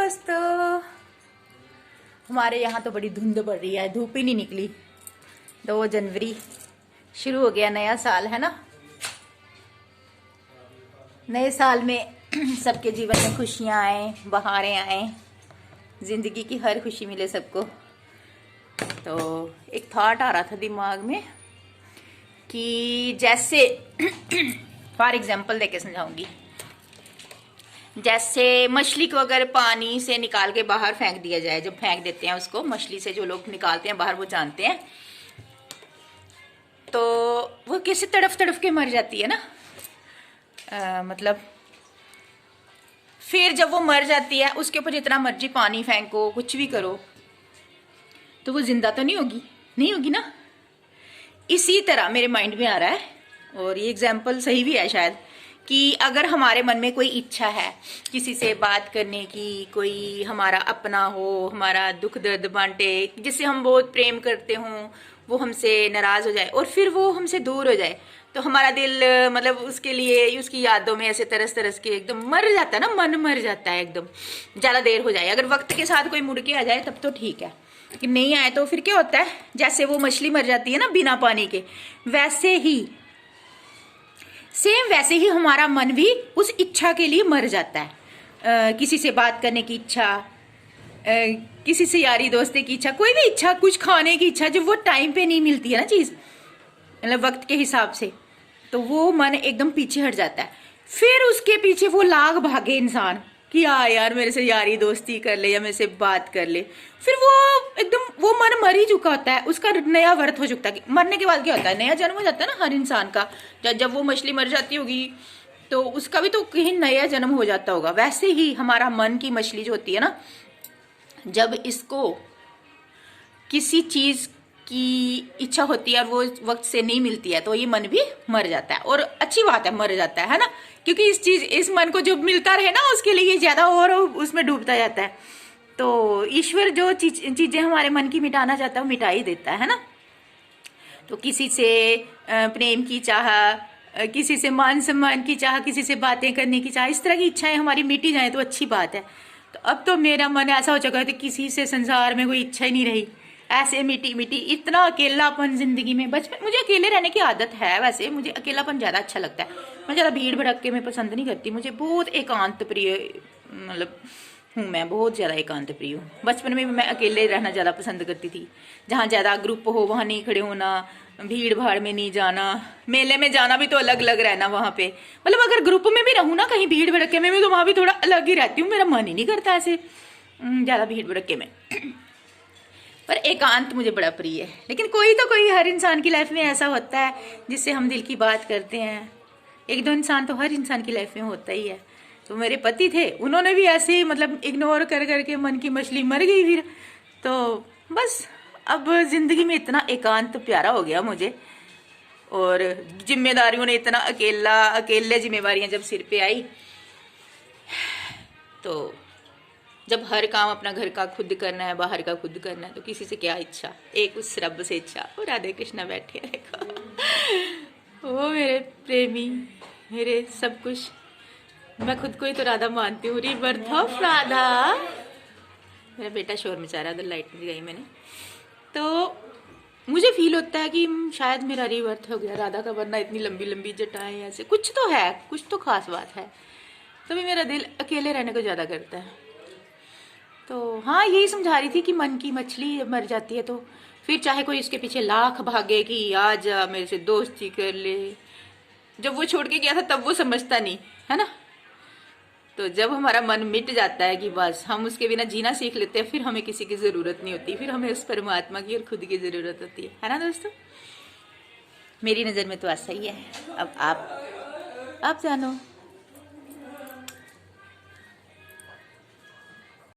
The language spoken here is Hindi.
दोस्तों, हमारे यहाँ तो बड़ी धुंध पड़ रही है, धूप ही नहीं निकली। 2 जनवरी शुरू हो गया नया साल, है ना। नए साल में सबके जीवन में खुशियाँ आए, बहारें आए, जिंदगी की हर खुशी मिले सबको। तो एक थॉट आ रहा था दिमाग में कि जैसे फॉर एग्जाम्पल देके समझाऊंगी। जैसे मछली को अगर पानी से निकाल के बाहर फेंक दिया जाए, जब फेंक देते हैं उसको, मछली से जो लोग निकालते हैं बाहर वो जानते हैं, तो वो कैसे तड़फ तड़फ के मर जाती है ना। मतलब फिर जब वो मर जाती है उसके ऊपर जितना मर्जी पानी फेंको, कुछ भी करो, तो वो जिंदा तो नहीं होगी ना। इसी तरह मेरे माइंड में आ रहा है, और ये एग्जाम्पल सही भी है शायद, कि अगर हमारे मन में कोई इच्छा है किसी से बात करने की, कोई हमारा अपना हो, हमारा दुख दर्द बांटे, जिससे हम बहुत प्रेम करते हों, वो हमसे नाराज हो जाए और फिर वो हमसे दूर हो जाए, तो हमारा दिल मतलब उसके लिए, उसकी यादों में ऐसे तरस तरस के एकदम मर जाता है ना, मन मर जाता है एकदम। ज़्यादा देर हो जाए, अगर वक्त के साथ कोई मुड़ के आ जाए तब तो ठीक है, लेकिन नहीं आए तो फिर क्या होता है, जैसे वो मछली मर जाती है ना बिना पानी के, वैसे ही हमारा मन भी उस इच्छा के लिए मर जाता है। किसी से बात करने की इच्छा, किसी से यारी दोस्ती की इच्छा, कोई भी इच्छा, कुछ खाने की इच्छा, जब वो टाइम पे नहीं मिलती है ना चीज, मतलब वक्त के हिसाब से, तो वो मन एकदम पीछे हट जाता है। फिर उसके पीछे वो लाग भागे इंसान कि यार मेरे से यारी दोस्ती कर ले या मेरे से बात कर ले। फिर वो एकदम वो मन मर ही चुका होता है, उसका नया वर्त हो चुका है। मरने के बाद क्या होता है, नया जन्म हो जाता है ना हर इंसान का। जब वो मछली मर जाती होगी तो उसका भी तो कहीं नया जन्म हो जाता होगा। वैसे ही हमारा मन की मछली जो होती है ना, जब इसको किसी चीज की इच्छा होती है और वो वक्त से नहीं मिलती है, तो ये मन भी मर जाता है। और अच्छी बात है, मर जाता है ना, क्योंकि इस मन को जो मिलता रहे ना, उसके लिए ज्यादा और उसमें डूबता जाता है। तो ईश्वर जो चीजें हमारे मन की मिटाना चाहता है वो मिटा ही देता है ना। तो किसी से प्रेम की चाह, किसी से मान सम्मान की चाह, किसी से बातें करने की चाह, इस तरह की इच्छाएं हमारी मिटी जाए तो अच्छी बात है। तो अब तो मेरा मन ऐसा हो चुका है कि किसी से संसार में कोई इच्छा ही नहीं रही, ऐसे मिटी इतना अकेलापन जिंदगी में। बचपन मुझे अकेले रहने की आदत है, वैसे मुझे अकेलापन ज्यादा अच्छा लगता है। मैं ज्यादा भीड़ भड़के में पसंद नहीं करती, मुझे बहुत एकांत प्रिय मतलब हूँ, मैं बहुत ज्यादा एकांत प्रिय हूँ। बचपन में मैं अकेले रहना ज्यादा पसंद करती थी, जहाँ ज्यादा ग्रुप हो वहां नहीं खड़े होना, भीड़ भाड़ में नहीं जाना, मेले में जाना भी तो अलग अलग रहना वहां पे। मतलब अगर ग्रुप में भी रहूँ ना कहीं भीड़ भड़के में, तो वहां भी थोड़ा अलग ही रहती हूँ, मेरा मन ही नहीं करता ऐसे ज्यादा भीड़ भड़के में। पर एकांत मुझे बड़ा प्रिय है। लेकिन कोई हर इंसान की लाइफ में ऐसा होता है जिससे हम दिल की बात करते हैं। एक दो इंसान तो हर इंसान की लाइफ में होता ही है। तो मेरे पति थे, उन्होंने भी ऐसे ही मतलब इग्नोर कर करके मन की मछली मर गई फिर। तो बस अब जिंदगी में इतना एकांत प्यारा हो गया मुझे, और जिम्मेदारियों ने इतना अकेले जिम्मेवारियां जब सिर पे आई, तो जब हर काम अपना घर का खुद करना है, बाहर का खुद करना है, तो किसी से क्या इच्छा, एक उस रब से इच्छा। और राधे कृष्णा बैठे देखो, वो मेरे प्रेमी, मेरे सब कुछ। मैं खुद को ही तो राधा मानती हूँ, रीबर्थ ऑफ राधा। मेरा बेटा शोर मचा रहा है, उधर लाइट नहीं गई मैंने। तो मुझे फील होता है कि शायद मेरा रीबर्थ हो गया राधा का, वरना इतनी लंबी लंबी जटाएं ऐसे, कुछ तो है, कुछ तो खास बात है। तभी मेरा दिल अकेले रहने को ज्यादा करता है। तो हाँ, यही समझा रही थी कि मन की मछली मर जाती है तो फिर चाहे कोई इसके पीछे लाख भागे कि आ जा मेरे से दोस्ती कर ले, जब वो छोड़ के गया था तब वो समझता नहीं है ना। तो जब हमारा मन मिट जाता है कि बस हम उसके बिना जीना सीख लेते हैं, फिर हमें किसी की जरूरत नहीं होती, फिर हमें उस परमात्मा की और खुद की जरूरत होती है ना दोस्तों। मेरी नजर में तो ऐसा ही है। अब आप जानो।